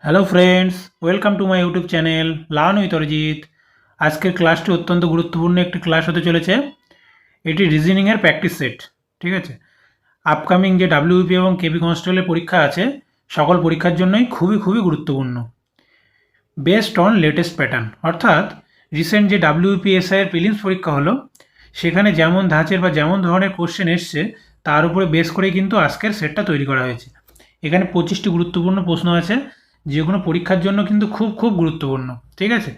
Hello friends, welcome to my YouTube channel learn with Arijit. আজকের ক্লাসটি অত্যন্ত গুরুত্বপূর্ণ একটি ক্লাস হতে চলেছে। এটি রিজনিংয়ের প্র্যাকটিস সেট। ঠিক আছে, আপকামিং যে ডাব্লিউপি এবং কেপি কনস্টেবলের পরীক্ষা আছে, সকল পরীক্ষার জন্যই খুবই গুরুত্বপূর্ণ। বেসড অন লেটেস্ট প্যাটার্ন, অর্থাৎ রিসেন্ট যে ডাব্লিউপিএসআই এর প্রিলিমস পরীক্ষা হলো, সেখানে যেমন ধাঁচের বা যেমন ধরনের কোশ্চেন এসছে তার উপরে বেস করেই কিন্তু আজকের সেটটা তৈরি করা হয়েছে। এখানে 25টি গুরুত্বপূর্ণ প্রশ্ন আছে, যেগুলো পরীক্ষার জন্য কিন্তু খুব গুরুত্বপূর্ণ। ঠিক আছে,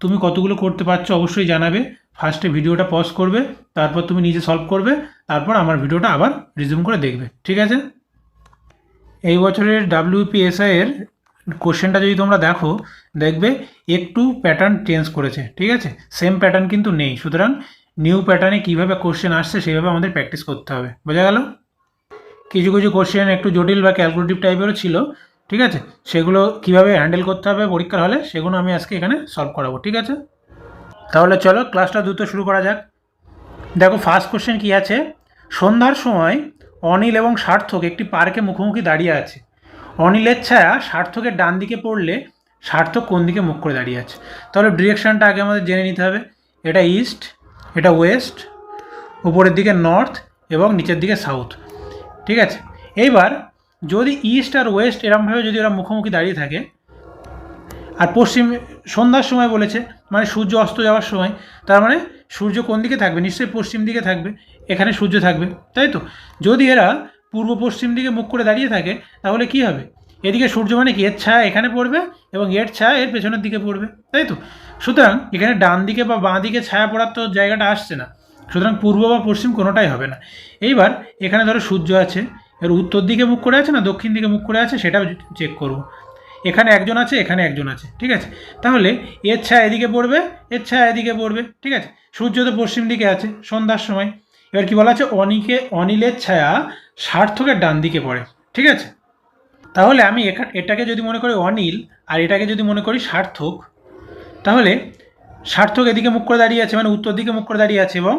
তুমি কতগুলো করতে পারছো অবশ্যই জানাবে। ফার্স্টে ভিডিওটা পজ করবে, তারপর তুমি নিজে সলভ করবে, তারপর আমার ভিডিওটা আবার রিজিউম করে দেখবে। ঠিক আছে, এই বছরের ডাব্লিউপিএসআই এর কোশ্চেনটা যদি তোমরা দেখো, দেখবে একটু প্যাটার্ন চেঞ্জ করেছে। ঠিক আছে, সেম প্যাটার্ন কিন্তু নেই, সুতরাং নিউ প্যাটার্নে কীভাবে কোশ্চেন আসছে সেইভাবে আমাদের প্র্যাকটিস করতে হবে। বোঝা গেল? কিছু কোশ্চেন একটু জটিল বা ক্যালকুলেটিভ টাইপেরও ছিল। ঠিক আছে, সেগুলো কিভাবে হ্যান্ডেল করতে হবে পরীক্ষার হলে, সেগুলো আমি আজকে এখানে সলভ করাবো। ঠিক আছে, তাহলে চলো ক্লাসটা দ্রুত শুরু করা যাক। দেখো ফার্স্ট কোশ্চেন কি আছে। সন্ধ্যার সময় অনিল এবং সার্থক একটি পার্কে মুখোমুখি দাঁড়িয়ে আছে। অনিলের ছায়া সার্থকের ডান দিকে পড়লে সার্থক কোন দিকে মুখ করে দাঁড়িয়ে আছে? তাহলে ডিরেকশনটা আগে আমাদের জেনে নিতে হবে। এটা ইস্ট, এটা ওয়েস্ট, উপরের দিকে নর্থ এবং নিচের দিকে সাউথ। ঠিক আছে, এইবার যদি ইস্ট আর ওয়েস্ট এরমভাবে যদি ওরা মুখোমুখি দাঁড়িয়ে থাকে, আর পশ্চিম সন্ধ্যার সময় বলেছে, মানে সূর্য অস্ত যাওয়ার সময়, তার মানে সূর্য কোন দিকে থাকবে? নিশ্চয়ই পশ্চিম দিকে থাকবে। এখানে সূর্য থাকবে, তাই তো? যদি এরা পূর্ব পশ্চিম দিকে মুখ করে দাঁড়িয়ে থাকে, তাহলে কি হবে? এদিকে সূর্য মানে কি, এর ছায়া এখানে পড়বে এবং এর ছায়া এর পেছনের দিকে পড়বে, তাই তো? সুতরাং এখানে ডান দিকে বা বাঁ দিকে ছায়া পড়ার তো জায়গাটা আসছে না, সুতরাং পূর্ব বা পশ্চিম কোনোটাই হবে না। এইবার এখানে ধরো সূর্য আছে, এর উত্তর দিকে মুখ করে আছে না দক্ষিণ দিকে মুখ করে আছে, সেটাও চেক করব। এখানে একজন আছে, এখানে একজন আছে। ঠিক আছে, তাহলে এর ছায়া এদিকে পড়বে, এর ছায়া এদিকে পড়বে। ঠিক আছে, সূর্য তো পশ্চিম দিকে আছে সন্ধ্যার সময়। এবার কি বলা আছে? অনিলের ছায়া সার্থকের ডান দিকে পড়ে। ঠিক আছে, তাহলে আমি এটাকে যদি মনে করি অনিল আর এটাকে যদি মনে করি সার্থক, তাহলে সার্থক এদিকে মুখ করে দাঁড়িয়ে আছে, মানে উত্তর দিকে মুখ করে দাঁড়িয়ে আছে, এবং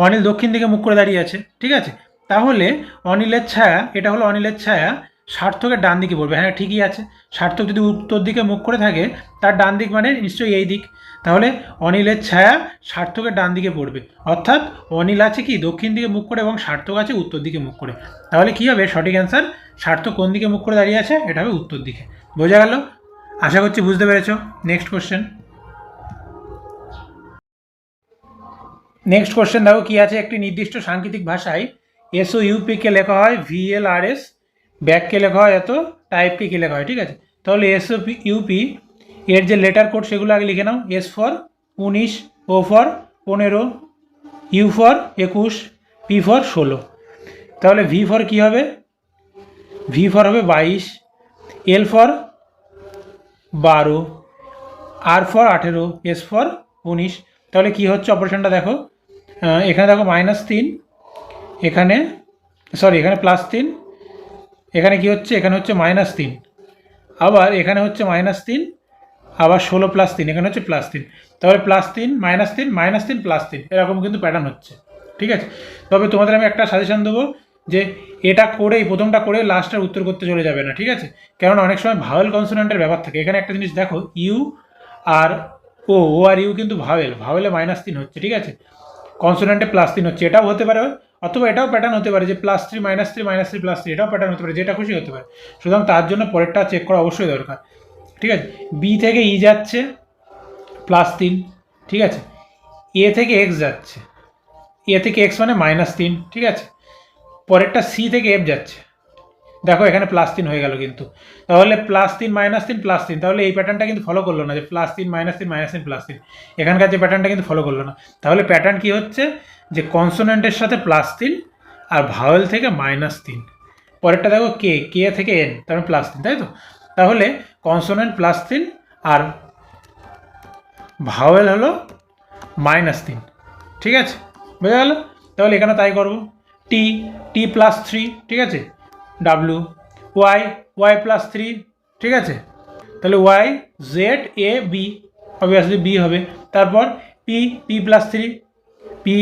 অনিল দক্ষিণ দিকে মুখ করে দাঁড়িয়ে আছে। ঠিক আছে, তাহলে অনিলের ছায়া, এটা হলো অনিলের ছায়া, সার্থকের ডান দিকে পড়বে। হ্যাঁ ঠিকই আছে, সার্থক যদি উত্তর দিকে মুখ করে থাকে, তার ডান দিক মানে নিশ্চয়ই এই দিক। তাহলে অনিলের ছায়া সার্থকের ডান দিকে পড়বে, অর্থাৎ অনিল আছে কি দক্ষিণ দিকে মুখ করে এবং সার্থক আছে উত্তর দিকে মুখ করে। তাহলে কি হবে সঠিক অ্যান্সার? সার্থক কোন দিকে মুখ করে দাঁড়িয়ে আছে? এটা হবে উত্তর দিকে। বোঝা গেল? আশা করছি বুঝতে পেরেছ। Next question. নেক্সট কোশ্চেন দেখো কি আছে। একটি নির্দিষ্ট সাংকেতিক ভাষায় এসও ইউপিকে লেখা হয় ভিএলআরএস, ব্যাককে লেখা হয় এত, টাইপকে কী লেখা হয়? ঠিক আছে, তাহলে এসও ইউপি এর যে লেটার কোড সেগুলো আগে লিখে নাও। S for 19, O for 15, U for 21, P for 16। তাহলে ভি ফর কী হবে? ভি ফর হবে 22, L for 12, R for 18, S for 19। তাহলে কি হচ্ছে অপারেশনটা দেখো, এখানে দেখো -3, এখানে এখানে +3, এখানে কি হচ্ছে? এখানে হচ্ছে -3, আবার এখানে হচ্ছে -3, আবার 16 + 3, এখানে হচ্ছে +3। তাহলে +3 -3 -3 +3 এরকম কিন্তু প্যাটার্ন হচ্ছে। ঠিক আছে, তবে তোমাদের আমি একটা সাজেশন দেবো যে এটা করেই প্রথমটা করে লাস্টের উত্তর করতে চলে যাবে না। ঠিক আছে, কারণ অনেক সময় ভাওয়েল কনসোনেন্টের ব্যাপার থাকে। এখানে একটা জিনিস দেখো, you R O, O are you কিন্তু ভাওয়েলে -3 হচ্ছে। ঠিক আছে, কনসোনেন্টে +3 হচ্ছে, এটাও হতে পারে, অথবা এটাও প্যাটার্ন হতে পারে যে +3 -3 -3 +3, এটাও প্যাটার্ন হতে পারে, যেটা খুশি হতে পারে। সুতরাং তার জন্য পরেরটা চেক করা অবশ্যই দরকার। ঠিক আছে, বি থেকে ই যাচ্ছে +3। ঠিক আছে, এ থেকে এক্স যাচ্ছে, এ থেকে এক্স মানে -3। ঠিক আছে, পরেরটা সি থেকে এফ যাচ্ছে, দেখো এখানে +3 হয়ে গেল কিন্তু। তাহলে +3 -3 +3, তাহলে এই প্যাটার্নটা কিন্তু ফলো করলো না, যে +3 -3 -3 +3, এখানকার যে প্যাটার্নটা কিন্তু ফলো করলো না। তাহলে প্যাটার্ন কি হচ্ছে? যে কনসোনেন্টের সাথে +3 আর ভাওয়েল থেকে -3। পরেরটা দেখো কে, কে থেকে এন, তার মানে +3, তাই তো? তাহলে কনসোনেন্ট +3 আর ভাওয়েল হলো -3। ঠিক আছে, বোঝা গেল? তাহলে এখানে তাই করবো। টি, টি +3, ঠিক আছে, ডাব্লু, ওয়াই, ওয়াই +3, ঠিক আছে, তাহলে ওয়াই, জেড, এ, বি, অবভিয়াসলি বি হবে। তারপর পি, পি +3, পি,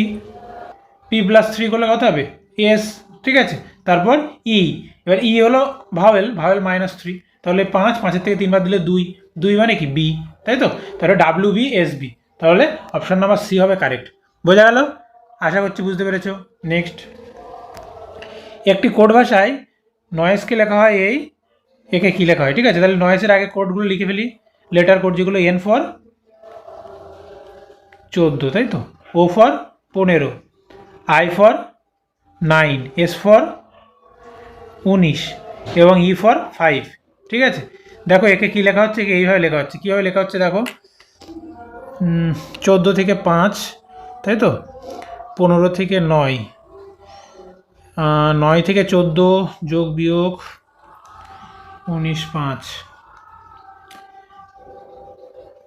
পি +3 করলে কত হবে? এস, ঠিক আছে। তারপর ই, এবার ই হলো ভাওয়েল, ভাওয়েল -3, তাহলে 5, 5-এর থেকে 3 বাদ দিলে 2, 2 মানে কি বি, তাই তো? তাহলে WBSB, তাহলে অপশন নাম্বার সি হবে কারেক্ট। বোঝা গেল? আশা করছি বুঝতে পেরেছো। নেক্সট, একটি কোড ভাষায় নয়েজকে লেখা হয় এই, একে কী লেখা হয়? ঠিক আছে, তাহলে নয়েজের আগে কোডগুলো লিখে ফেলি। লেটার কোড যেগুলো, N ফর 14, তাই তো? O for 15, I for 9, S for 19 এবং E ফর 5। ঠিক আছে, দেখো একে কী লেখা হচ্ছে, একে এইভাবে লেখা হচ্ছে। কীভাবে লেখা হচ্ছে দেখো, 14 থেকে 5, তাই তো? 15 থেকে 9, 9 থেকে 14 যোগ বিয়োগ 19, 5।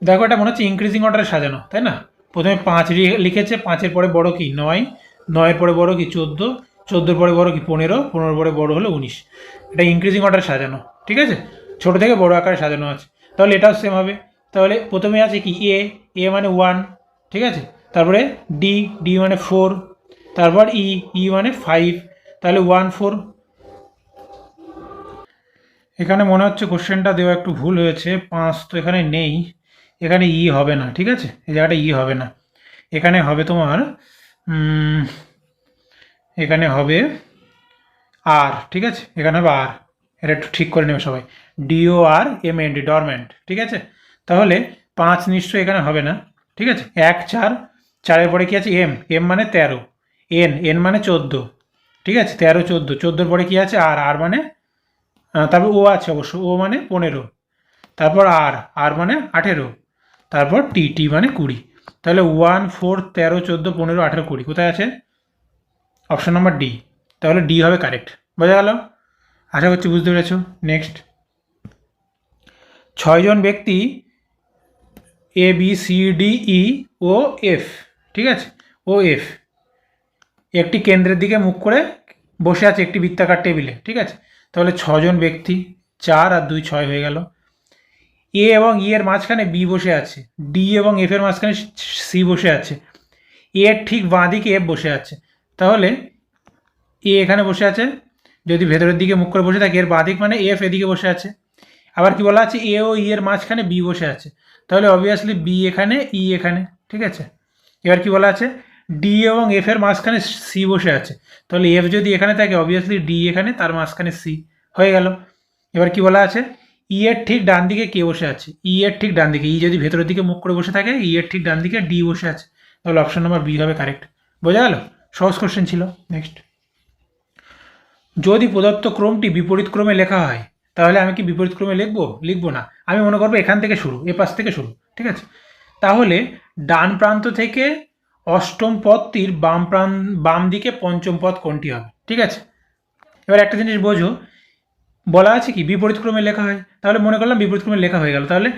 দেখো এটা মনে হচ্ছে ইনক্রিজিং অর্ডারে সাজানো, তাই না? প্রথমে 5 লিখেছে, 5-এর পরে বড় কি 9, 9-এর পরে বড় কি 14, 14-এর পরে বড় কি 15, 15-এর পরে বড় হলো 19। এটা ইনক্রিজিং অর্ডারে সাজানো, ঠিক আছে? ছোট থেকে বড় আকারে সাজানো আছে। তাহলে এটাও সেম হবে। তাহলে প্রথমে আছে কি এ মানে 1, ঠিক আছে? তারপরে ডি মানে 4, তারপর ই মানে 5, তাহলে 1, 4। এখানে মনে হচ্ছে কোশ্চেনটা দেওয়া একটু ভুল হয়েছে, 5 তো এখানে নেই, এখানে ই হবে না, ঠিক আছে? এই জায়গাটা ই হবে না, এখানে হবে তোমার এখানে হবে আর, ঠিক আছে? এখানে হবে আর, এটা একটু ঠিক করে নেবে সবাই। DORMAND, ডরম্যান্ট, ঠিক আছে? তাহলে 5 নিশ্চয়ই এখানে হবে না, ঠিক আছে? 1, 4, 4-এর পরে কি আছে এম মানে 13, এন মানে 14, ঠিক আছে? 13, 14, 14-এর পরে কি আছে আর মানে, তারপর ও আছে অবশ্য, ও মানে 15, তারপর আর মানে 18, তারপর টি মানে 20। তাহলে 1, 4, 13, 14, 15, 18, 20 কোথায় আছে? অপশন নাম্বার ডি, তাহলে ডি হবে কারেক্ট। বোঝা গেল? আশা করছি বুঝতে পেরেছ। নেক্সট, 6 জন ব্যক্তি ABCDEOF, ঠিক আছে? ও এফ একটি কেন্দ্রের দিকে মুখ করে বসে আছে একটি বৃত্তাকার টেবিলে, ঠিক আছে? তাহলে 6 জন ব্যক্তি, 4 আর 2, 6 হয়ে গেল। এ এবং ই এর মাঝখানে বি বসে আছে, ডি এবং এফ এর মাঝখানে সি বসে আছে, এ এর ঠিক বাঁ দিকে এফ বসে আছে। তাহলে এ এখানে বসে আছে, যদি ভেতরের দিকে মুখ করে বসে থাকে, এর বাঁ দিক মানে এফ এদিকে বসে আছে। আবার কি বলা আছে, এ ও ই এর মাঝখানে বি বসে আছে, তাহলে অবভিয়াসলি বি এখানে, ই এখানে, ঠিক আছে? এবার কি বলা আছে, ডি এবং এফ এর মাঝখানে সি বসে আছে, তাহলে এফ যদি এখানে থাকে অবভিয়াসলি ডি এখানে, তার মাঝখানে সি, হয়ে গেল। এবার কি বলা আছে, ই এর ঠিক ডান দিকে কে বসে আছে, ই এর ঠিক ডান দিকে, ই যদি ভেতরের দিকে মুখ করে বসে থাকে, ই এর ঠিক ডান দিকে ডি বসে আছে, তাহলে অপশন নাম্বার বি হবে কারেক্ট। বোঝা গেল? সহজ কোশ্চেন ছিল। নেক্সট, যদি প্রদত্ত ক্রমটি বিপরীত ক্রমে লেখা হয়, তাহলে আমি কি বিপরীত ক্রমে লিখবো না। আমি মনে করবো এখান থেকে শুরু, এ পাশ থেকে শুরু, ঠিক আছে? তাহলে ডান প্রান্ত থেকে অষ্টম পদটির বাম দিকে পঞ্চম পদ কোনটি হবে, ঠিক আছে? এবার একটা জিনিস বোঝো, বলা আছে কি বিপরীত ক্রমে লেখা হয়, তাহলে মনে করলাম বিপরীত ক্রমে লেখা হয়ে গেল, তাহলে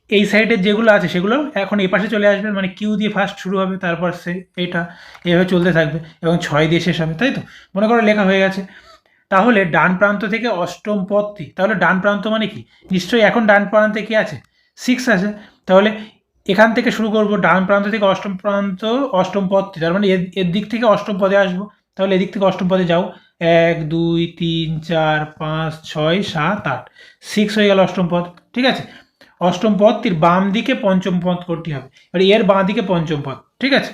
এই সাইডের যেগুলো আছে সেগুলো এখন এই পাশে চলে আসবে, মানে কিউ দিয়ে ফার্স্ট শুরু হবে, তারপর সে এইটা এভাবে চলতে থাকবে এবং 6 দিয়ে শেষ হবে, তাই তো? মনে করো লেখা হয়ে গেছে। তাহলে ডান প্রান্ত থেকে অষ্টম পদটি, তাহলে ডান প্রান্ত মানে কি, নিশ্চয়ই এখন ডান প্রান্তে কি আছে, 6 আছে। তাহলে এখান থেকে শুরু করব, ডান প্রান্ত থেকে অষ্টম পদটি, তার মানে এর দিক থেকে অষ্টম পদে আসবো। তাহলে এদিক থেকে অষ্টম পদে যাও, 1, 2, 3, 4, 5, 6, 7, 8, 6 হয়ে গেল অষ্টম পদ, ঠিক আছে? অষ্টম পদটির বাম দিকে পঞ্চম পদ কোনটি হবে, এবার এর বাঁ দিকে পঞ্চম পদ, ঠিক আছে?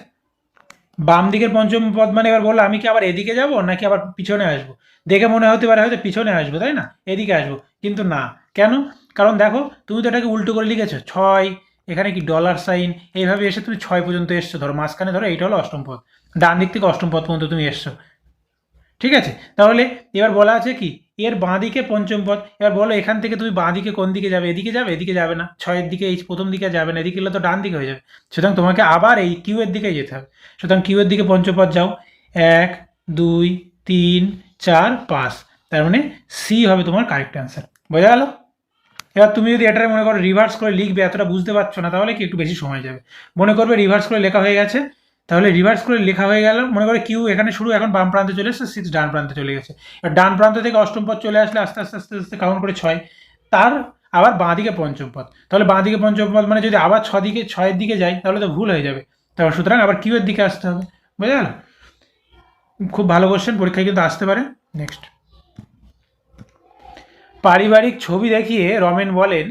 বাম দিকের পঞ্চম পদ মানে, এবার বললো আমি কি আবার এদিকে যাব নাকি আবার পিছনে আসবো? দেখে মনে হতে পারে হয়তো পিছনে আসবো, তাই না? এদিকে আসবো, কিন্তু না। কেন? কারণ দেখো তুমি তো এটাকে উল্টো করে লিখেছো, 6 এখানে কি ডলার সাইন, এইভাবে এসে তুমি 6 পর্যন্ত এসছো, ধরো মাঝখানে, ধরো এইটা হলো অষ্টম পদ, ডান দিক থেকে অষ্টম পদ পর্যন্ত তুমি এসছো, ঠিক আছে? তাহলে এবার বলা আছে কি এর বাঁ দিকে পঞ্চম পদ, এবার বলো এখান থেকে তুমি বাঁ দিকে কোন দিকে যাবে, এদিকে যাবে? এদিকে যাবে না, 6-এর দিকে, এই প্রথম দিকে যাবে না, এদিকে গেলে তো ডান দিকে হয়ে যাবে, সুতরাং তোমাকে আবার এই কিউ এর দিকে যেতে হবে। সুতরাং কিউ এর দিকে পঞ্চম পদ যাও, 1, 2, 3, 4, 5, তার মানে সি হবে তোমার কারেক্ট অ্যান্সার। বোঝা গেল? এবার তুমি যদি এটার মনে করো রিভার্স করে লিখবে, এতটা বুঝতে পারছো না, তাহলে কি একটু বেশি সময় যাবে। মনে করবে রিভার্স করে লেখা হয়ে গেছে, তাহলে রিভার্স করে লেখা হয়ে গেল, মনে করে কিউ এখানে শুরু, এখন বাম প্রান্তে চলে এসেছে, 6 ডান প্রান্তে চলে গেছে। এবার ডান প্রান্ত থেকে অষ্টম পদ চলে আসলে আস্তে আস্তে আস্তে আস্তে কাউন্ট করে 6, তার আবার বাঁ দিকে পঞ্চম পদ, তাহলে বাঁ দিকে পঞ্চম পদ মানে যদি আবার 6-এর দিকে যাই তাহলে তো ভুল হয়ে যাবে, তাহলে সুতরাং আবার কিউ এর দিকে আসতে হবে। বোঝা গেল? খুব ভালো কোশ্চেন, পরীক্ষায় কিন্তু আসতে পারে। নেক্সট, পারিবারিক ছবি দেখিয়ে রমেন বলেন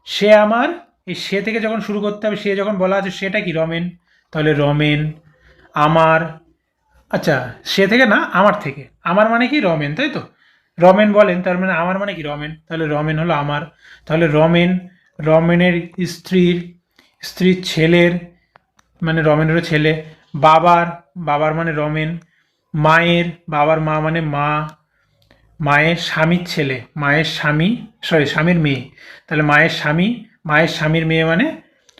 সে আমার, এই সে থেকে যখন শুরু করতে হবে, সে যখন বলা আছে সেটা কি রমেন, তাহলে রমেন আমার, আচ্ছা সে থেকে না আমার থেকে, আমার মানে কি রমেন, তাই তো, রমেন বলেন তার মানে আমার মানে কি রমেন, তাহলে রমেন হলো আমার, তাহলে রমেন, রমেনের স্ত্রীর, স্ত্রীর ছেলের মানে রমেনেরও ছেলে, বাবার, বাবার মানে রমেন, মায়ের, বাবার মা মানে মা, মায়ের স্বামীর ছেলে, মায়ের স্বামী, সরি স্বামীর মেয়ে, তাহলে মায়ের স্বামী, মায়ের স্বামীর মেয়ে মানে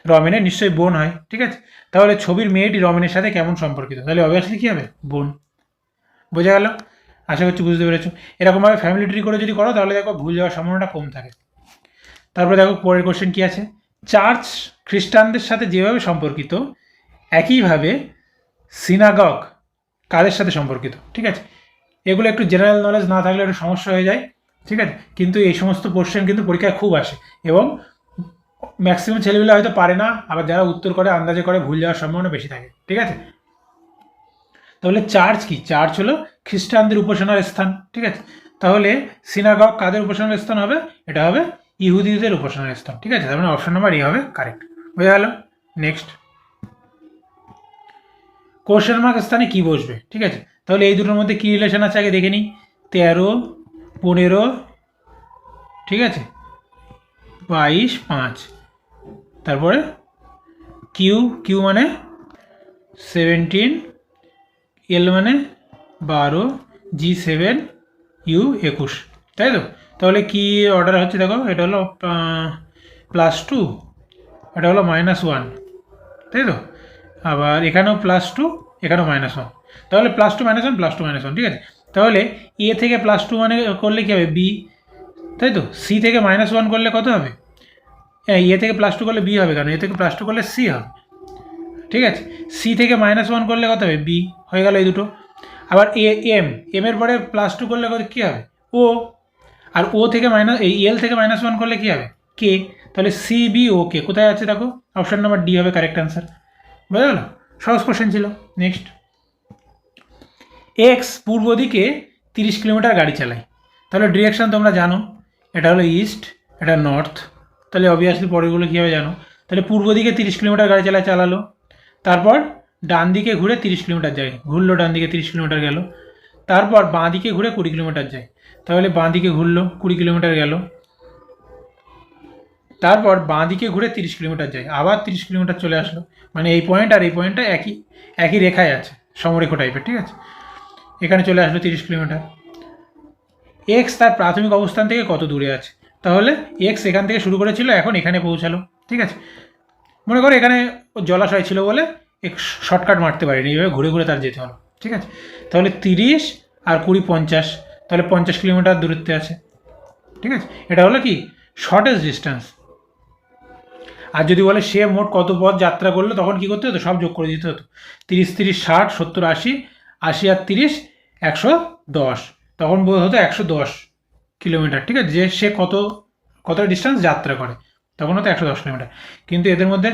রমেনের নিশ্চয়ই বোন হয়, ঠিক আছে। তাহলে ছবির মেয়েটি রমেনের সাথে কেমন সম্পর্কিত, তাহলে অবভিয়াসলি কী হবে, বোন। বোঝা গেল? আশা করছি বুঝতে পেরেছো। এরকমভাবে ফ্যামিলি ট্রি করে যদি করো তাহলে দেখো ভুল যাওয়ার সম্ভাবনাটা কম থাকে। তারপরে দেখো পরের কোশ্চেন কী আছে, চার্চ খ্রিস্টানদের সাথে যেভাবে সম্পর্কিত একইভাবে সিনাগগ কাদের সাথে সম্পর্কিত, ঠিক আছে। এগুলো একটু জেনারেল নলেজ না থাকলে একটু সমস্যা হয়ে যায়, ঠিক আছে। কিন্তু এই সমস্ত কোশ্চেন কিন্তু পরীক্ষায় খুব আসে এবং ম্যাক্সিমাম ছেলেগুলো হয়তো পারে না, আবার যারা উত্তর করে আন্দাজে করে ভুল যাওয়ার সম্ভাবনা বেশি থাকে, ঠিক আছে। তাহলে চার্চ কি, চার্চ হলো খ্রিস্টানদের উপাসনার স্থান, ঠিক আছে। তাহলে সিনাগগ কাদের উপাসনার স্থান হবে, এটা হবে ইহুদিদের উপাসনার স্থান, ঠিক আছে। তার মানে অপশন নাম্বার এ হবে কারেক্ট। বোঝা গেল? নেক্সট, কোশ্চেন মার্ক স্থানে কি বসবে, ঠিক আছে। তাহলে এই দুটোর মধ্যে কী রিলেশন আছে আগে দেখে নিই, 13, 15, ঠিক আছে, 22, 5, তারপরে কিউ, কিউ মানে 17, এল মানে 12, G7, ইউ 21, তাই তো। তাহলে কি অর্ডার হচ্ছে দেখো, এটা হলো +2, এটা হলো -1, তাই তো। আবার এখানেও +2, এখানেও -1, তাহলে +2 -1 +2 -1, ঠিক আছে। তাহলে এ থেকে +2 মানে করলে কী হবে, বি, তাই তো। সি থেকে -1 করলে কত হবে, এ থেকে +2 করলে বি হবে, কারণ এ থেকে +2 করলে সি হবে, ঠিক আছে। সি থেকে -1 করলে কত হবে, বি, হয়ে গেল এই দুটো। আবার এম, এর পরে +2 করলে কত কী হবে, ও, আর ও থেকে এই এল থেকে -1 করলে কী হবে, কে। তাহলে সি বি ও কে কোথায় আছে দেখো, অপশান নাম্বার ডি হবে কারেক্ট অ্যান্সার। বোঝা গেল? সহজ কোশ্চেন ছিল। নেক্সট, এক্স পূর্ব দিকে 30 কিলোমিটার গাড়ি চালায়, তাহলে ডিরেকশান তোমরা জানো, এটা হলো ইস্ট, এটা নর্থ, তাহলে অবভিয়াসলি পরেরগুলো কীভাবে জানো। তাহলে পূর্ব দিকে 30 কিলোমিটার গাড়ি চালালো, তারপর ডান দিকে ঘুরে 30 কিলোমিটার যায়, ঘুরলো ডান দিকে 30 কিলোমিটার গেল, তারপর বাঁ দিকে ঘুরে 20 কিলোমিটার যায়, তাহলে বাঁ দিকে ঘুরলো 20 কিলোমিটার গেল, তারপর বাঁ দিকে ঘুরে 30 কিলোমিটার যায়, আবার 30 কিলোমিটার চলে আসলো, মানে এই পয়েন্ট আর এই পয়েন্টটা একই রেখায় আছে, সমরেখ টাইপের, ঠিক আছে। এখানে চলে আসলো 30 কিলোমিটার। এক্স তার প্রাথমিক অবস্থান থেকে কত দূরে আছে, তাহলে এক্স এখান থেকে শুরু করেছিল, এখন এখানে পৌঁছালো, ঠিক আছে। মনে করো এখানে জলাশয় ছিল বলে শর্টকাট মারতে পারিনি, এইভাবে ঘুরে ঘুরে তার যেতে হলো, ঠিক আছে। তাহলে 30 আর 20 50, তাহলে 50 কিলোমিটার দূরত্বে আছে, ঠিক আছে। এটা হলো কি শর্টেস্ট ডিস্টেন্স। আর যদি বলে সে মোট কত পথ যাত্রা করলো, তখন কী করতে হতো, সব যোগ করে দিতে হতো, 30 30 60 70 80, 80 আর 30 110, তখন হতো 110 কিলোমিটার, ঠিক আছে। যে সে কত ডিস্টেন্স যাত্রা করে, তখন হতো 110 কিলোমিটার। কিন্তু এদের মধ্যে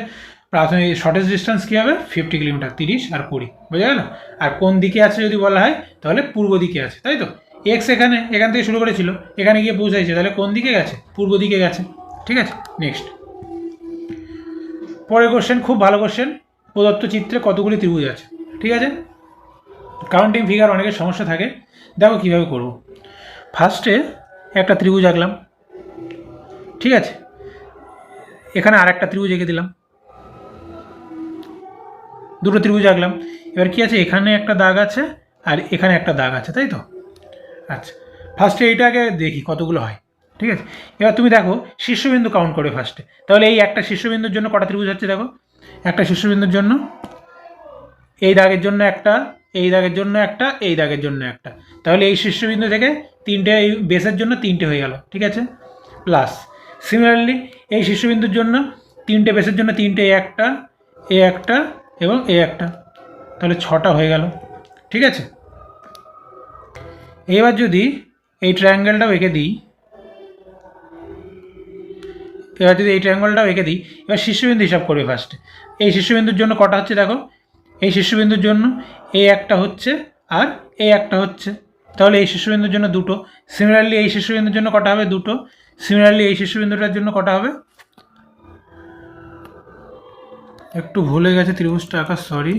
প্রাথমিক শর্টেস্ট ডিস্টেন্স কী হবে, 50 কিলোমিটার, 30 আর 20, বোঝা গেল। আর কোন দিকে আছে যদি বলা হয়, তাহলে পূর্ব দিকে আছে, তাই তো। এক্স এখান থেকে শুরু করেছিল, এখানে গিয়ে পৌঁছাইছে, তাহলে কোন দিকে গেছে, পূর্ব দিকে গেছে, ঠিক আছে। নেক্সট, পরের কোশ্চেন খুব ভালো কোশ্চেন, প্রদত্ত চিত্রে কতগুলি ত্রিভুজ আছে, ঠিক আছে। কাউন্টিং ফিগার অনেকের সমস্যা থাকে, দেখো কীভাবে করব। ফার্স্টে একটা ত্রিভুজ আঁকলাম, ঠিক আছে। এখানে আর একটা ত্রিভুজ এঁকে দিলাম, দুটো ত্রিভুজ আঁকলাম। এবার কী আছে, এখানে একটা দাগ আছে আর এখানে একটা দাগ আছে, তাই তো। আচ্ছা, ফার্স্টে এইটাকে দেখি কতগুলো হয়, ঠিক আছে। এবার তুমি দেখো শীর্ষবিন্দু কাউন্ট করে ফার্স্টে, তাহলে এই একটা শীর্ষবিন্দুর জন্য কটা ত্রিভুজ হচ্ছে দেখো, একটা শীর্ষবিন্দুর জন্য, এই দাগের জন্য একটা, এই দাগের জন্য একটা, এই দাগের জন্য একটা, তাহলে এই শীর্ষবিন্দু থেকে তিনটে, এই বেসের জন্য তিনটে হয়ে গেল, ঠিক আছে। প্লাস সিমিলারলি এই শীর্ষবিন্দুর জন্য তিনটে, বেসের জন্য তিনটে, এ একটা এবং এ একটা, তাহলে 6টা হয়ে গেল, ঠিক আছে। এবার যদি এই ট্রায়াঙ্গেলটাও এঁকে দিই, এবার শীর্ষবিন্দু হিসাব করবে ফার্স্টে। এই শীর্ষবিন্দুর জন্য কটা হচ্ছে দেখো, এই শীর্ষবিন্দুর জন্য এ একটা হচ্ছে আর এ একটা হচ্ছে, তাহলে এই শীর্ষবিন্দুর জন্য 2টো। সিমিলারলি এই শীর্ষবিন্দুর জন্য কটা হবে? 2টো। সিমিলারলি এই শীর্ষবিন্দুটার জন্য কটা হবে? একটু ভুলে গেছে ত্রিভুজটা আঁকা, সরি।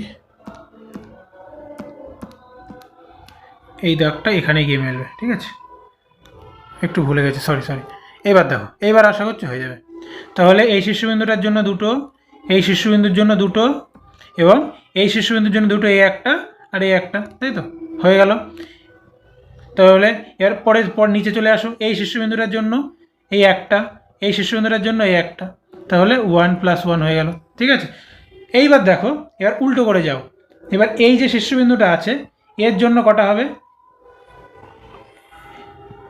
এই দাগটা এখানে গিয়ে মেলবে, ঠিক আছে, একটু ভুলে গেছে, সরি। এবার দেখো, এইবার আশা করছি হয়ে যাবে। তাহলে এই শীর্ষবিন্দুটার জন্য 2টো, এই শীর্ষবিন্দুর জন্য 2টো, এবং এই শীর্ষবিন্দুর জন্য 2টো, এই একটা আর এই একটা, তাই তো হয়ে গেল। তাহলে এর পর নিচে চলে আসো, এই শীর্ষবিন্দুটার জন্য এই একটা, এই শীর্ষবিন্দুটার জন্য এই একটা, তাহলে 1 + 1 হয়ে গেল, ঠিক আছে। এইবার দেখো, এবার উল্টো করে যাও। এবার এই যে শীর্ষবিন্দুটা আছে এর জন্য কটা হবে?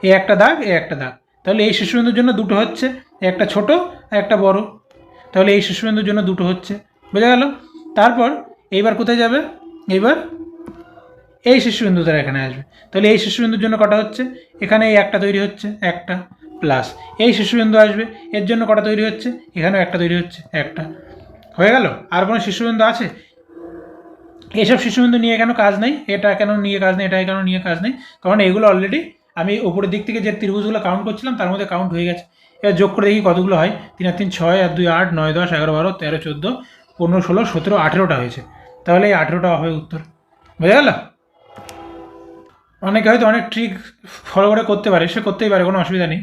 এই একটা দাগ, এই একটা দাগ, তাহলে এই শীর্ষবিন্দুর জন্য 2টো হচ্ছে, একটা ছোট আর একটা বড়, তাহলে এই শীর্ষবিন্দুর জন্য 2টো হচ্ছে, বোঝা গেল। তারপর এইবার কোথায় যাবে? এইবার এই শীর্ষবিন্দু দ্বারা এখানে আসবে, তাহলে এই শীর্ষবিন্দুর জন্য কটা হচ্ছে? এখানে এই একটা তৈরি হচ্ছে, একটা, প্লাস এই শীর্ষবিন্দু আসবে, এর জন্য কটা তৈরি হচ্ছে? এখানেও একটা তৈরি হচ্ছে, একটা, হয়ে গেল। আর কোনো শীর্ষবিন্দু আছে? এইসব শীর্ষবিন্দু নিয়ে কেন কাজ নেই, এটা কেন নিয়ে কাজ নেই, এটা কেন নিয়ে কাজ নেই, কারণ এগুলো অলরেডি আমি উপরের দিক থেকে যে ত্রিভুজগুলো কাউন্ট করছিলাম তার মধ্যে কাউন্ট হয়ে গেছে। এবার যোগ করে দেখি কতগুলো হয়। 3 আর 3 6, আর 2 8, 9 10 11 12 13 14 15 16 17 18টা হয়েছে, তাহলে এই 18টা হবে উত্তর, বোঝা গেল। অনেকে হয়তো অনেক ট্রিক ফলো করে করতে পারে, সে করতেই পারে, কোনো অসুবিধা নেই।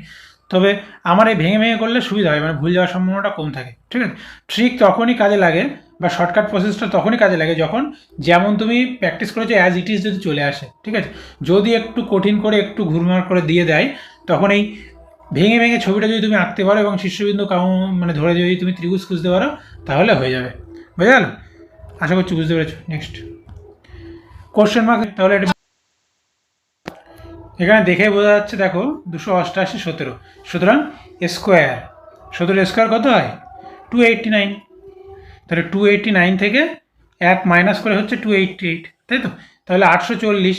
তবে আমার এই ভেঙে ভেঙে করলে সুবিধা হয়, মানে ভুল যাওয়ার সম্ভাবনাটা কম থাকে, ঠিক আছে। ট্রিক তখনই কাজে লাগে বা শর্টকাট প্রসেসটা তখনই কাজে লাগে যখন যেমন তুমি প্র্যাকটিস করেছো অ্যাজ ইট ইজ যদি চলে আসে, ঠিক আছে। যদি একটু কঠিন করে একটু ঘুরমার করে দিয়ে দেয়, তখন এই ভেঙে ভেঙে ছবিটা যদি তুমি আঁকতে পারো এবং শীর্ষবিন্দু মানে ধরে যদি তুমি ত্রিভুজ খুঁজতে পারো, তাহলে হয়ে যাবে, বুঝে গেল। আশা করছি বুঝতে পেরেছো। নেক্সট কোশ্চেন মার্ক, তাহলে এটা এখানে দেখে বোঝা যাচ্ছে, দেখো 288 17, সুতরাং স্কোয়ার 17 কত হয়? 289, তাহলে 289 থেকে 1 মাইনাস করে হচ্ছে 288, তাই তো। তাহলে 840,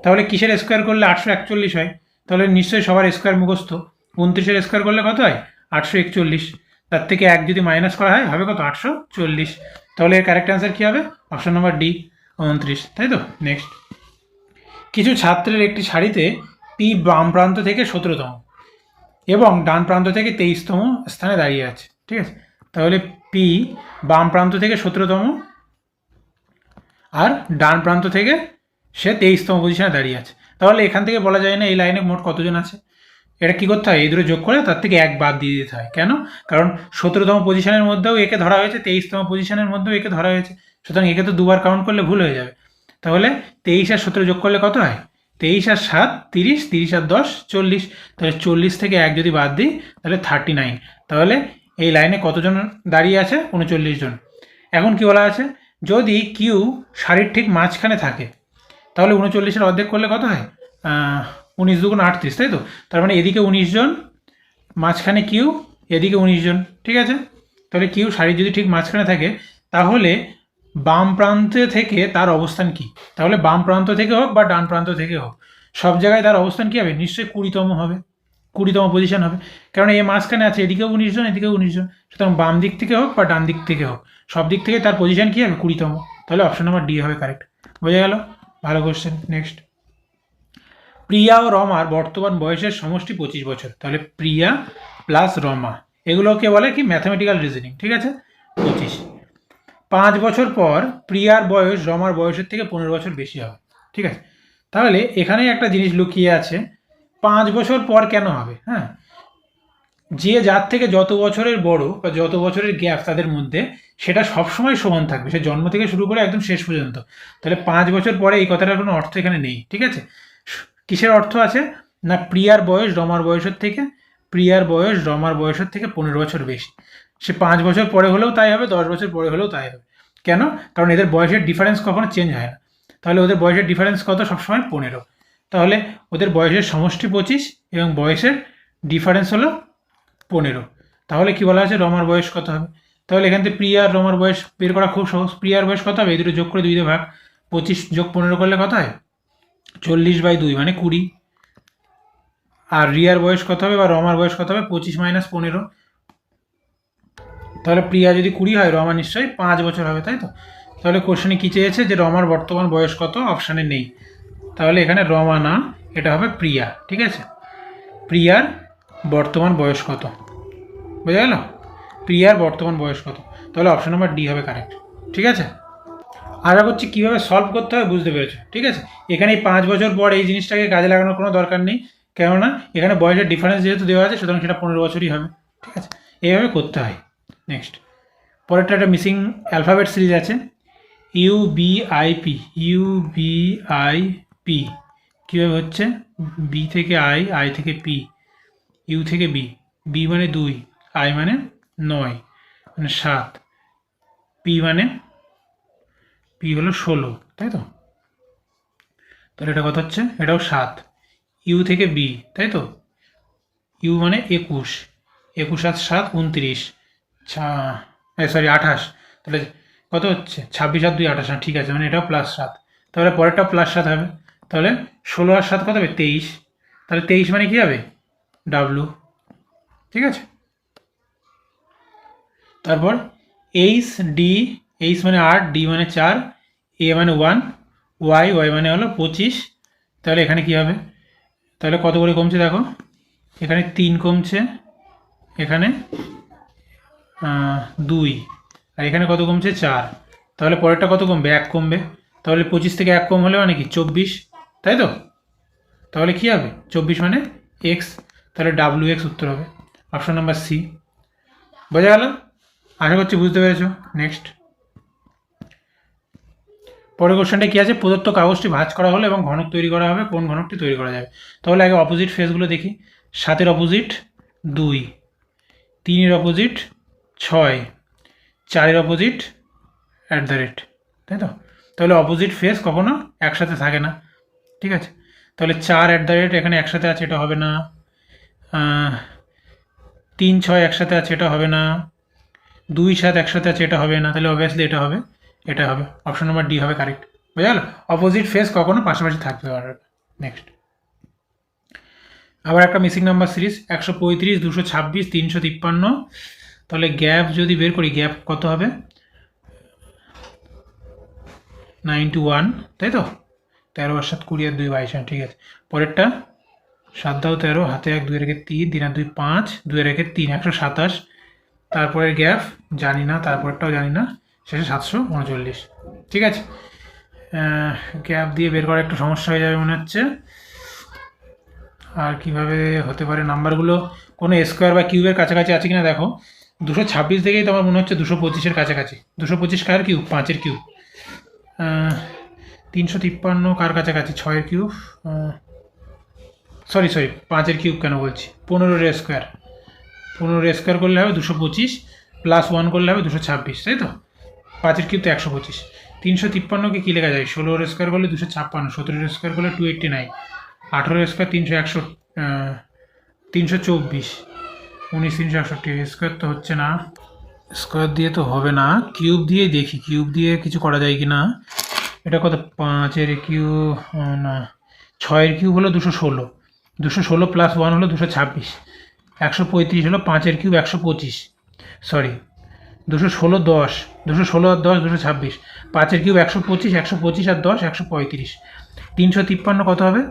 তাহলে কিসের স্কোয়ার করলে 841 হয়? তাহলে নিশ্চয়ই সবার স্কোয়ার মুখস্থ। 29-এর স্কোয়ার করলে কত হয়? 841, তার থেকে 1 যদি মাইনাস করা হয় হবে কত? 840, তাহলে এর কারেক্ট অ্যান্সার কী হবে? অপশন নম্বর ডি, 29, তাই তো। নেক্সট, কিছু ছাত্রের একটি সারিতে পি বাম প্রান্ত থেকে 17তম এবং ডান প্রান্ত থেকে 23তম স্থানে দাঁড়িয়ে আছে, ঠিক আছে। তাহলে পি বাম প্রান্ত থেকে 17তম আর ডান প্রান্ত থেকে সে 23তম পজিশনে দাঁড়িয়ে আছে, তাহলে এখান থেকে বলা যায় না এই লাইনে মোট কতজন আছে। এটা কী করতে হয়? এই দুটো যোগ করে তার থেকে 1 বাদ দিয়ে দিতে হয়। কেন? কারণ 17তম পজিশনের মধ্যেও একে ধরা হয়েছে, 23তম পজিশনের মধ্যেও একে ধরা হয়েছে, সুতরাং একে তো দুবার কাউন্ট করলে ভুল হয়ে যাবে। তাহলে 23 আর 17 যোগ করলে কত হয়? 23 আর 7 30, 30 আর 10 40, তাহলে 40 থেকে 1 যদি বাদ দিই তাহলে 39, তাহলে এই লাইনে কতজন দাঁড়িয়ে আছে? 39 জন। এখন কি বলা আছে? যদি কিউ সারির ঠিক মাঝখানে থাকে তাহলে 39-এর অর্ধেক করলে কত হয়? 19 দুগুণ 38, তাই তো। তার মানে এদিকে 19 জন, মাঝখানে কিউ, এদিকে 19 জন, ঠিক আছে। তাহলে কিউ সারির যদি ঠিক মাঝখানে থাকে তাহলে বাম প্রান্তে থেকে তার অবস্থান কি? তাহলে বাম প্রান্ত থেকে হোক বা ডান প্রান্ত থেকে হোক, সব জায়গায় তার অবস্থান কী হবে? নিশ্চয়ই 20তম হবে, 20তম পজিশন হবে, কারণ এই মাঝখানে আছে, এদিকেও 19 জন, এদিকেও 19 জন, সুতরাং বাম দিক থেকে হোক বা ডান দিক থেকে হোক, সব দিক থেকে তার পজিশন কী হবে? 20তম, তাহলে অপশন নাম্বার ডি হবে কারেক্ট, বোঝা গেল। ভালো কোশ্চেন। নেক্সট, প্রিয়া ও রমার বর্তমান বয়সের সমষ্টি 25 বছর, তাহলে প্রিয়া প্লাস রমা, এগুলোকে বলে কি? ম্যাথামেটিক্যাল রিজনিং, ঠিক আছে। 25, 5 বছর পর প্রিয়ার বয়স রমার বয়সের থেকে 15 বছর বেশি হবে, ঠিক আছে। তাহলে এখানে একটা জিনিস লুকিয়ে আছে, 5 বছর পর কেন হবে? হ্যাঁ, যে যার থেকে যত বছরের বড় বা যত বছরের গ্যাপ তাদের মধ্যে, সেটা সবসময় সমান থাকবে, সে জন্ম থেকে শুরু করে একদম শেষ পর্যন্ত। তাহলে 5 বছর পরে এই কথাটার কোনো অর্থ এখানে নেই, ঠিক আছে। কিসের অর্থ আছে? না, প্রিয়ার বয়স রমার বয়সের থেকে 15 বছর বেশি। সে 5 বছর পরে হলেও তাই হবে, 10 বছর পরে হলেও তাই হবে। কেন? কারণ এদের বয়সের ডিফারেন্স কখনো চেঞ্জ হয় না। তাহলে ওদের বয়সের ডিফারেন্স কত? সবসময় 15। তাহলে ওদের বয়সের সমষ্টি 25 এবং বয়সের ডিফারেন্স হলো 15। তাহলে কি বলা আছে? রমার বয়স কত হবে? তাহলে এখান থেকে প্রিয়া আর রমার বয়স বের করা খুব সহজ। প্রিয়ার বয়স কত হবে? এই দুটো যোগ করে 2 দিয়ে ভাগ, 25 যোগ 15 করলে কত হয়? 40/2 মানে 20। আর রিয়ার বয়স কত হবে বা রমার বয়স কত হবে? 25 - 15। তাহলে প্রিয়া যদি 20 হয়, রমা নিশ্চয়ই 5 বছর হবে, তাই তো। তাহলে কোশ্চেনে কী চেয়েছে? যে রমার বর্তমান বয়স কত? অপশানে নেই, তাহলে এখানে রমা না, এটা হবে প্রিয়া। ঠিক আছে, প্রিয়ার বর্তমান বয়স কত, বোঝা গেল? প্রিয়ার বর্তমান বয়স কত, তাহলে অপশন নাম্বার ডি হবে কারেক্ট। ঠিক আছে, আশা করছি কীভাবে সলভ করতে হবে বুঝতে পেরেছো। ঠিক আছে, এখানে এই 5 বছর পর এই জিনিসটাকে কাজে লাগানোর কোনো দরকার নেই, কেননা এখানে বয়সের ডিফারেন্স যেহেতু দেওয়া আছে, সুতরাং সেটা 15 বছরই হবে। ঠিক আছে, এইভাবে করতে হয়। নেক্সট, পরেরটা একটা মিসিং অ্যালফাবেট সিরিজ আছে, ইউবিআইপি। কীভাবে হচ্ছে? বি থেকে আই থেকে পি, ইউ থেকে বি মানে 2, আই মানে 9 মানে 7, পি হলো 16, তাই তো? তাহলে এটা কত হচ্ছে? এটাও 7। ইউ থেকে বি, তাই তো? ইউ মানে 21, 21 আর 7 29, 28। তাহলে কত হচ্ছে? 26 আর 2 28। ঠিক আছে, মানে এটাও +7। তাহলে পরেরটাও +7 হবে। তাহলে 16 আর 7 কত হবে? 23। তাহলে 23 মানে কী হবে? ডাব্লু। ঠিক আছে, তারপর এইচ মানে 8, ডি মানে 4, এ মানে 1, ওয়াই মানে হলো 25। তাহলে এখানে কি হবে? তাহলে কত করে কমছে দেখো, এখানে 3 কমছে, এখানে 2, আর এখানে কত কমছে? 4। তাহলে পরেরটা কত কমবে? 1 কমবে। তাহলে 25 থেকে 1 কম হলে মানে কি? 24, তাই তো? তাহলে কী হবে? 24 মানে এক্স। তাহলে WX উত্তর হবে, অপশন নাম্বার সি। বোঝা গেল? আশা করছি বুঝতে পেরেছো। নেক্সট, পরের কোশ্চেনটা কী আছে? প্রদত্ত কাগজটি ভাঁজ করা হলো এবং ঘনক তৈরি করা হবে, কোন ঘনকটি তৈরি করা যাবে? তাহলে আগে অপোজিট ফেসগুলো দেখি। 7-এর অপোজিট 2, 3-এর অপোজিট 6, 4-এর অপোজিট @ তাই তো? তাহলে অপোজিট ফেস কখনো একসাথে থাকে না। ঠিক আছে, তাহলে 4 @ এখানে একসাথে আছে, এটা হবে না। 3, 6 একসাথে আছে, এটা হবে না। 2, 7 একসাথে আছে, এটা হবে না। তাহলে অবভিয়াসলি এটা হবে, এটা হবে, অপশন নাম্বার ডি হবে কারেক্ট। বুঝা গেল? অপোজিট ফেস কখনো পাশাপাশি থাকতে পারবে। নেক্সট, আবার একটা মিসিং নাম্বার সিরিজ 135, 226, 353। তাহলে গ্যাপ যদি বের করি, গ্যাপ কত হবে? 91, তাই তো? 13 আর 7 20 আর 2 22। ঠিক আছে, পরেরটা 7 দাও 13, হাতে 1, 2 রেখে 3, 3 আর 2 5, 2 রেখে 3 127। তারপরের গ্যাপ জানি না, তারপরটাও জানি না, শেষে 739। ঠিক আছে, গ্যাপ দিয়ে বের করা একটু সমস্যা হয়ে যাবে মনে হচ্ছে। আর কিভাবে হতে পারে? নাম্বারগুলো কোনো স্কোয়ার বা কিউবের কাছাকাছি আছে কিনা দেখো। 226 থেকেই তো আমার মনে হচ্ছে 225-এর কাছাকাছি। 225 কার কিউব? 5-এর কিউব। 353 কার কাছাকাছি? 6-এর কিউব। সরি 5-এর কিউব কেন বলছি? 15-এর স্কোয়ার। 15-এর স্কোয়ার করলে হবে 225, +1 করলে হবে 226, তাই তো? 5-এর কিউব তো 125। 353কে কী লেখা যায়? 16-এর স্কোয়ার করলে 256, 17-এর স্কোয়ার করলে 289, 18-এর স্কোয়ার 324, 19 368। স্কোয়ার তো হচ্ছে না, স্কোয়ার দিয়ে তো হবে না, কিউব দিয়ে দেখি, কিউব দিয়ে কিছু করা যায় কি না। এটা কত? 5-এর কিউব না, 6-এর কিউব হলো 216, 216 +1 হলো 226, 135 হলো 5-এর কিউব 125, সরি 216 10, 216 আর 10 226, 5-এর কিউব 125, 125 আর 10 135। 353 কত হবে?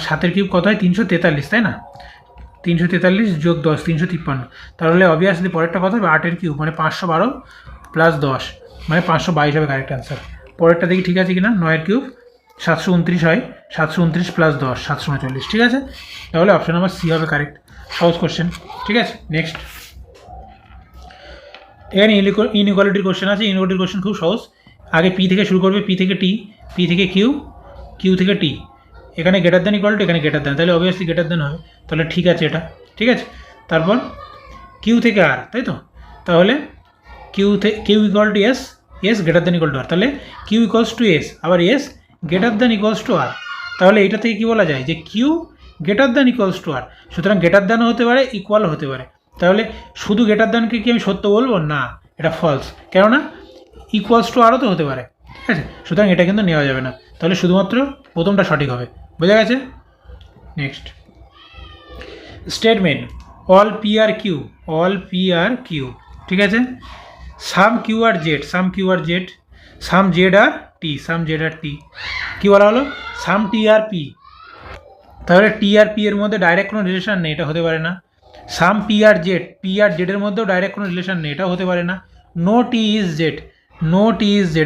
7-এর কিউব কত হয়? 343, তাই না? 343 যোগ 10 353। তাহলে অবভিয়াসলি পরেরটা কত হবে? 8-এর কিউব মানে 512 + 10 মানে 522 হবে কারেক্ট অ্যান্সার। পরেরটা দেখি ঠিক আছে কিনা। 9-এর কিউব 729 হয়, 729 + 10 739। ঠিক আছে, তাহলে অপশন নাম্বার সি হবে কারেক্ট। সহজ কোশ্চেন। ঠিক আছে, নেক্সট, এখানে ইনইকুয়ালিটির কোশ্চেন আছে। ইনইকুয়ালিটির কোশ্চেন খুব সহজ। আগে পি থেকে শুরু করবে, পি থেকে টি, পি থেকে কিউ, কিউ থেকে টি। এখানে গ্রেটার দ্যান ইকুয়াল টু, এখানে গ্রেটার দ্যান, তাহলে অবভিয়াসলি গ্রেটার দ্যান হবে। তাহলে ঠিক আছে এটা। ঠিক আছে, তারপর কিউ থেকে আর, তাই তো? তাহলে Q equal to S, S greater than equal to R. তাহলে কিউ ইকুয়ালস টু এস, আবার S greater than equals to R. তাহলে এটা থেকে কী বলা যায়? যে Q greater than equals to R. সুতরাং গ্রেটার দ্যানও হতে পারে, ইকুয়ালও হতে পারে। তাহলে শুধু গ্রেটার দ্যানকে কি আমি সত্য বলবো? না, এটা ফলস, কেননা ইকুয়ালস টু আরও তো হতে পারে। ঠিক আছে, সুতরাং এটা কিন্তু নেওয়া যাবে না। তাহলে শুধুমাত্র প্রথমটা সঠিক হবে। বোঝা গেছে? Next, statement all P R Q, all P R Q. ঠিক আছে, সাম কিউ আর জেড, সাম কিউ আর জেড, সাম জেড আর টি, সাম জেড আর টি। কী বলা হলো? সাম টি আর পি, তাহলে টি আর পি এর মধ্যে ডাইরেক্ট কোনো রিলেশন নেই, এটা হতে পারে না। সাম পি আর জেডের মধ্যেও ডাইরেক্ট কোনো রিলেশন নেই, এটাও হতে পারে না। নো টি ইজ জেড,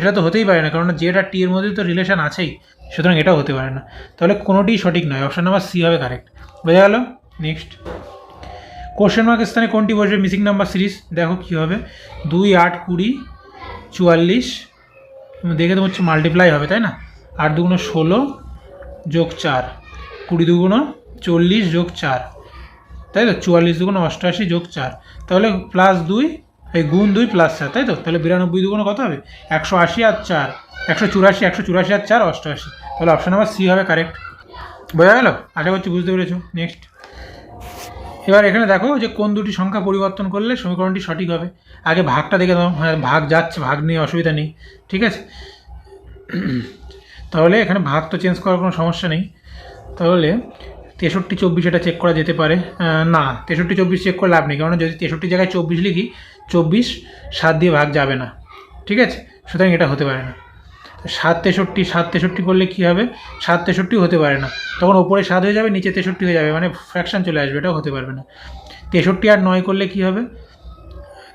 এটা তো হতেই পারে না, কারণ জেড আর টি এর মধ্যে তো রিলেশন আছেই, সুতরাং এটাও হতে পারে না। তাহলে কোনোটিই সঠিক নয়, অপশান নাম্বার সি হবে কারেক্ট। বোঝা গেল? নেক্সট, কোশ্চেন মার্কের স্থানে কোনটি বসবে মিসিং নাম্বার সিরিজ? দেখো কী হবে, 2, 8, 20, 44, দেখে তো হচ্ছে মাল্টিপ্লাই হবে, তাই না? 8 দুগুণ 16 যোগ 4, 20 দুগুণ 40 যোগ 4, তাই তো? 44 দুগুণ 88 যোগ 4, তাহলে +2, এই গুণ 2 +4, তাই তো? তাহলে 92 দুগুণ কত হবে? 180 আর 4, 184, 184 আর 4, 88। তাহলে অপশান নাম্বার সি হবে কারেক্ট। বোঝা গেল? আশা করছি বুঝতে পেরেছো। নেক্সট, এবার এখানে দেখো যে কোন দুটি সংখ্যা পরিবর্তন করলে সমীকরণটি সঠিক হবে। আগে ভাগটা দেখে দাও, হ্যাঁ ভাগ যাচ্ছে, ভাগ নিয়ে অসুবিধা নেই, ঠিক আছে? তাহলে এখানে ভাগ তো চেঞ্জ করার কোনো সমস্যা নেই। তাহলে 63, 24 এটা চেক করা যেতে পারে। না, 63, 24 চেক করে লাভ নেই, কারণ যদি 63 জায়গায় 24 লিখি, 24 7 দিয়ে ভাগ যাবে না, ঠিক আছে? সুতরাং এটা হতে পারে না। 7 63, 7 63 করলে কী হবে? 7 63 হতে পারে না, তখন ওপরে 7 হয়ে যাবে, নিচে 63 হয়ে যাবে, মানে ফ্র্যাকশান চলে আসবে, এটাও হতে পারবে না। 63 আর 9 করলে কী হবে?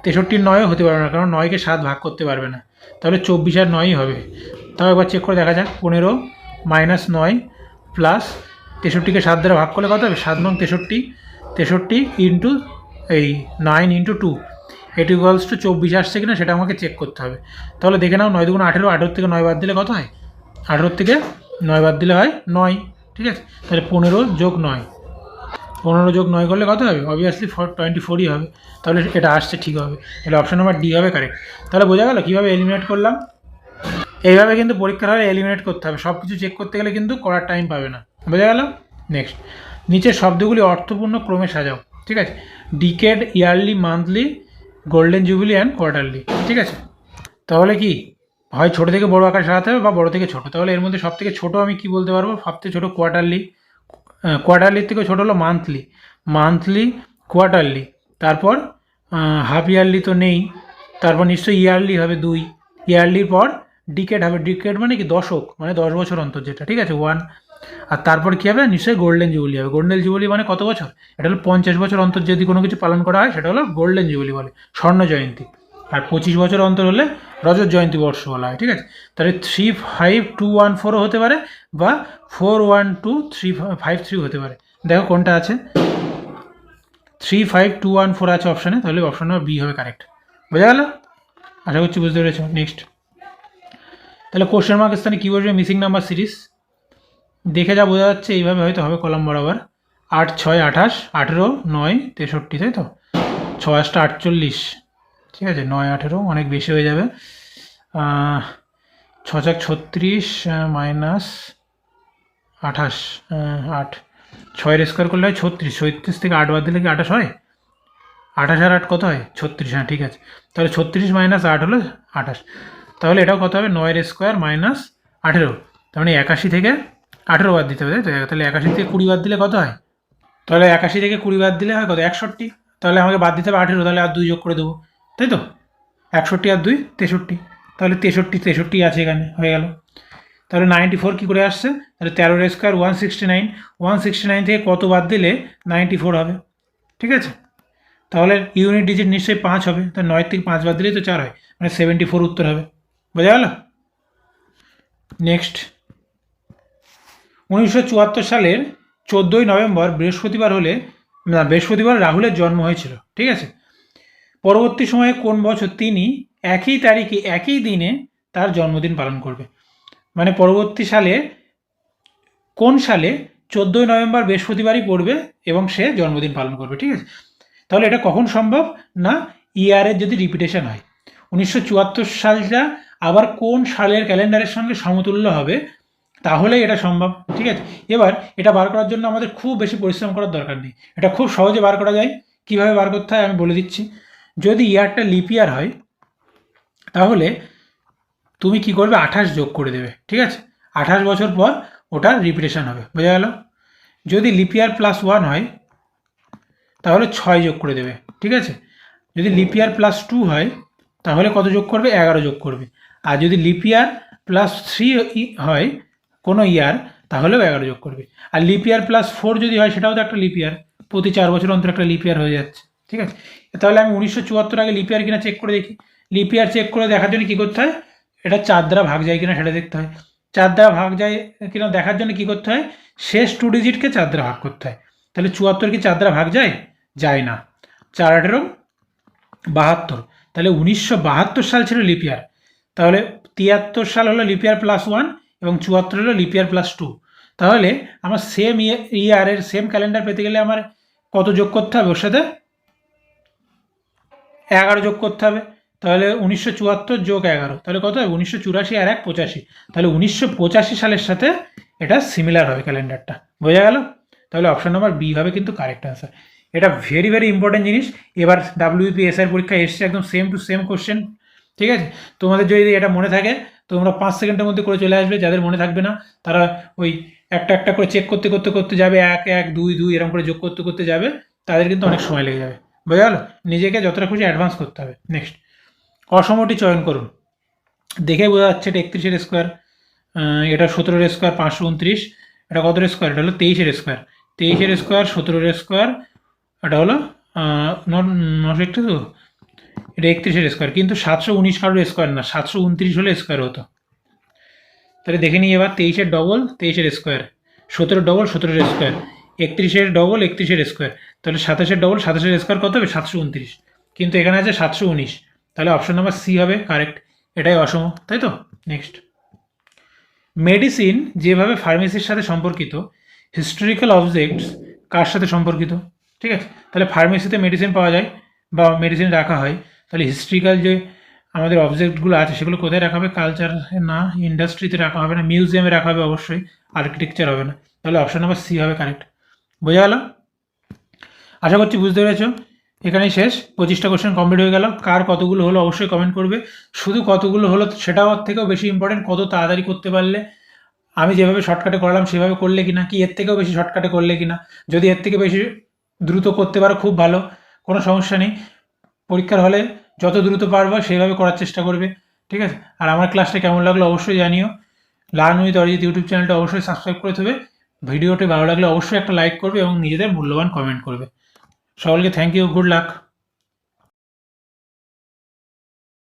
63 9ও হতে পারবে না, কারণ 9কে 7 ভাগ করতে পারবে না, তাহলে 24 আর 9ই হবে। তাও একবার চেক করে দেখা যাক, 15 - 9 প্লাস 63কে 7 দ্বারা ভাগ করলে কত হবে? 7 নং 63, 63 ইন্টু এই 9 ইন্টু 2, এটি ইকুয়ালস টু 24 আসছে কিনা সেটা আমাকে চেক করতে হবে। তাহলে দেখে নাও, 9 দুগুণ 18, 18 থেকে 9 বাদ দিলে কত হয়? 18 থেকে 9 বাদ দিলে হয় 9, ঠিক আছে? তাহলে 15 যোগ 9, 15 যোগ 9 করলে কত হবে? অবভিয়াসলি 24ই হবে। তাহলে এটা আসছে, ঠিক হবে। তাহলে অপশান নাম্বার ডি হবে কারেক্ট। তাহলে বোঝা গেল কীভাবে এলিমিনেট করলাম। এইভাবে কিন্তু পরীক্ষার হলে এলিমিনেট করতে হবে, সব কিছু চেক করতে গেলে কিন্তু করার টাইম পাবে না। বোঝা গেল? নেক্সট, নিচের শব্দগুলি অর্থপূর্ণ ক্রমে সাজাও, ঠিক আছে? Decade, yearly, monthly, golden jubilee and quarterly, ঠিক আছে? তাহলে কি হয় ছোটো থেকে বড়ো আকারে সাজাতে হবে বা বড়ো থেকে ছোটো। তাহলে এর মধ্যে সব থেকে ছোটো আমি কি বলতে পারবো? সবথেকে ছোটো কোয়ার্টারলি, কোয়ার্টারলির থেকে ছোটো হলো মান্থলি, মান্থলি, কোয়ার্টারলি, তারপর হাফ ইয়ারলি তো নেই, তারপর নিশ্চয়ই ইয়ারলি হবে 2, ইয়ারলির পর ডিকেড হবে, ডিকেড মানে কি দশক, মানে 10 বছর অন্তর যেটা, ঠিক আছে? 1, আর তারপর কী হবে? নিশ্চয়ই গোল্ডেন জুবিলি হবে। গোল্ডেন জুবিলি মানে কত বছর? এটা হলো 50 বছর অন্তর যদি কোনো কিছু পালন করা হয় সেটা হলো গোল্ডেন জুবিলি বলে, স্বর্ণ জয়ন্তী। আর 25 বছর অন্তর হলে রজত জয়ন্তী বর্ষ বলা হয়, ঠিক আছে? তাহলে 35214ও হতে পারে বা 412353 হতে পারে। দেখো কোনটা আছে, 35214 আছে অপশানে, তাহলে অপশান নাম্বার বি হবে কারেক্ট। বোঝা গেল? আশা করছি বুঝতে পেরেছো। নেক্সট, তাহলে কোশ্চেন মার্কের স্থানে কী বসবে মিসিং নাম্বার সিরিজ? দেখে যা বোঝা যাচ্ছে এইভাবে হয়তো হবে কলাম বরাবর। 8 6 28, 18 9 63, তাই তো? 6 8 48, ঠিক আছে? 9 18 অনেক বেশি হয়ে যাবে। 6 4 36 মাইনাস 28, 8, 6 স্কোয়ার করলে হয় 36, 36 থেকে 8 বাদ দিলে কি 28 হয়? 28 আর 8 কত হয়? 36, হ্যাঁ ঠিক আছে। তাহলে 36 - 8 হলো 28, তাহলে এটাও কত হবে? 9 স্কোয়ার মাইনাস 18, তার মানে 81 থেকে 18 বাদ দিতে হবে, তাই তো? তাহলে 81 থেকে 20 বাদ দিলে কত হয়? তাহলে 81 থেকে 20 বাদ দিলে হয় কত? 61, তাহলে আমাকে বাদ দিতে হবে 18, তাহলে আর 2 যোগ করে দেবো, তাই তো? 61 আর 2 63, তাহলে 63 আছে এখানে, হয়ে গেল। তাহলে 94 কী করে আসছে? তাহলে 13 স্কোয়ার 169, 169 থেকে কত বাদ দিলে 94 হবে, ঠিক আছে? তাহলে ইউনিট ডিজিট নিশ্চয়ই 5 হবে, তাহলে 9 থেকে 5 বাদ দিলেই তো 4 হয়, মানে 74 উত্তর হবে। বোঝা গেল? নেক্সট, 1974 সালের 14ই নভেম্বর বৃহস্পতিবার রাহুলের জন্ম হয়েছিল, ঠিক আছে? পরবর্তী সময়ে কোন বছর তিনি একই তারিখে একই দিনে তার জন্মদিন পালন করবে? মানে পরবর্তী সালে কোন সালে 14ই নভেম্বর বৃহস্পতিবারই পড়বে এবং সে জন্মদিন পালন করবে, ঠিক আছে? তাহলে এটা কখন সম্ভব? না, ইয়ারের যদি রিপিটেশন হয়। 1974 সালটা আবার কোন সালের ক্যালেন্ডারের সঙ্গে সমতুল্য হবে, তাহলেই এটা সম্ভব, ঠিক আছে? এবার এটা বার করার জন্য আমাদের খুব বেশি পরিশ্রম করার দরকার নেই, এটা খুব সহজে বার করা যায়। কিভাবে বার করতে হয় আমি বলে দিচ্ছি। যদি ইয়ারটা লিপ ইয়ার হয় তাহলে তুমি কি করবে? 28 যোগ করে দেবে, ঠিক আছে? 28 বছর পর ওটার রিপিটেশন হবে। বোঝা গেল? যদি লিপ ইয়ার +1 হয় তাহলে 6 যোগ করে দেবে, ঠিক আছে? যদি লিপ ইয়ার +2 হয় তাহলে কত যোগ করবে? 11 যোগ করবে। আর যদি লিপ ইয়ার +3 হয় কোনো ইয়ার, তাহলেও 11 যোগ করবে। আর লিপ ইয়ার +4 যদি হয় সেটাও তো একটা লিপ ইয়ার, প্রতি 4 বছর অন্তর একটা লিপ ইয়ার হয়ে যাচ্ছে। ঠিক আছে, তাহলে আমি 1974 আগে লিপ ইয়ার কিনা চেক করে দেখি। লিপ ইয়ার চেক করে দেখার জন্য কী করতে হয়, এটা 4 দ্বারা ভাগ যায় কিনা সেটা দেখতে হয়। 4 দ্বারা ভাগ যায় কিনা দেখার জন্য কী করতে হয়, শেষ 2 ডিজিটকে 4 দ্বারা ভাগ করতে হয়। তাহলে 74 কি 4 দ্বারা ভাগ যায়? যায় না। 4 × 18 = 72। তাহলে 1972 সাল ছিল লিপ ইয়ার। তাহলে 73 সাল হলো লিপ ইয়ার +1 এবং 74 হলো লিপ ইয়ার +2। তাহলে আমার সেম ইয়ারের সেম ক্যালেন্ডার পেতে গেলে আমার কত যোগ করতে হবে? ওর সাথে 11 যোগ করতে হবে। তাহলে 1974 যোগ 11, তাহলে কত হবে? 1984 আর 1 85। তাহলে 1985 সালের সাথে এটা সিমিলার হবে ক্যালেন্ডারটা। বোঝা গেল? তাহলে অপশন নাম্বার বি হবে কিন্তু কারেক্ট অ্যান্সার। এটা ভেরি ভেরি ইম্পর্টেন্ট জিনিস। এবার WBPSI পরীক্ষায় এসছে একদম সেম টু সেম কোশ্চেন। ঠিক আছে, তোমাদের যদি এটা মনে থাকে তোমরা 5 সেকেন্ডের মধ্যে করে চলে আসবে। যাদের মনে থাকবে না তারা ওই একটা একটা করে চেক করতে করতে করতে যাবে, 1 1 2 2 এরকম করে যোগ করতে করতে যাবে, তাদের কিন্তু অনেক সময় লেগে যাবে। বোঝা গেল? নিজেকে যতটা খুশি অ্যাডভান্স করতে হবে। নেক্সট, অসমটি চয়ন করুন। দেখে বোঝা যাচ্ছে এটা 31-এর স্কোয়ার, এটা 17-এর স্কোয়ার 529, এটা কত স্কোয়ার? এটা হলো 23-এর স্কোয়ার। 23-এর স্কোয়ার 17-এর স্কোয়ার, এটা হলো 961, তো এটা 31-এর স্কোয়ার। কিন্তু 719 কারোর স্কোয়ার না, 729 হলে স্কোয়ার হতো। তাহলে দেখে নিই এবার 23-এর ডবল 23-এর স্কোয়ার, 17-এর ডবল 17-এর স্কোয়ার, 31-এর ডবল 31-এর স্কোয়ার। তাহলে 27-এর ডবল 27-এর স্কোয়ার কত হবে? 729। কিন্তু এখানে আছে 719। তাহলে অপশন নাম্বার সি হবে কারেক্ট। এটাই অসম, তাই তো? নেক্সট, মেডিসিন যেভাবে ফার্মেসির সাথে সম্পর্কিত, হিস্টোরিক্যাল অবজেক্টস কার সাথে সম্পর্কিত? ঠিক আছে, তাহলে ফার্মেসিতে মেডিসিন পাওয়া যায় বা মেডিসিন রাখা হয়, তাহলে হিস্ট্রিক্যাল যে আমাদের অবজেক্টগুলো আছে সেগুলো কোথায় রাখা হবে? কালচার না, ইন্ডাস্ট্রিতে রাখা হবে না, মিউজিয়ামে রাখা হবে অবশ্যই, আর্কিটেকচার হবে না। তাহলে অপশন নাম্বার সি হবে কারেক্ট। বোঝা গেল? আশা করছি বুঝতে পেরেছো। এখানেই শেষ, 25টা কোশ্চেন কমপ্লিট হয়ে গেল। কার কতগুলো হলো অবশ্যই কমেন্ট করবে। শুধু কতগুলো হলো সেটাও থেকেও বেশি ইম্পর্টেন্ট কত তাড়াতাড়ি করতে পারলে, আমি যেভাবে শর্টকাটে করলাম সেভাবে করলে কিনা, কি এর থেকেও বেশি শর্টকাটে করলে কিনা। যদি এর থেকে বেশি দ্রুত করতে পারো খুব ভালো, কোনো সমস্যা নেই। পরীক্ষার হলে যত দ্রুত পারবো সেইভাবে করার চেষ্টা করবে। ঠিক আছে, আর আমার ক্লাসটা কেমন লাগলো অবশ্যই জানিও। লার্ন উইথ অরিজিৎ ইউটিউব চ্যানেলটা অবশ্যই সাবস্ক্রাইব করে দেবে। ভিডিওটি ভালো লাগলে অবশ্যই একটা লাইক করবে এবং নিজেদের মূল্যবান কমেন্ট করবে। সকলকে থ্যাংক ইউ, গুড লাক।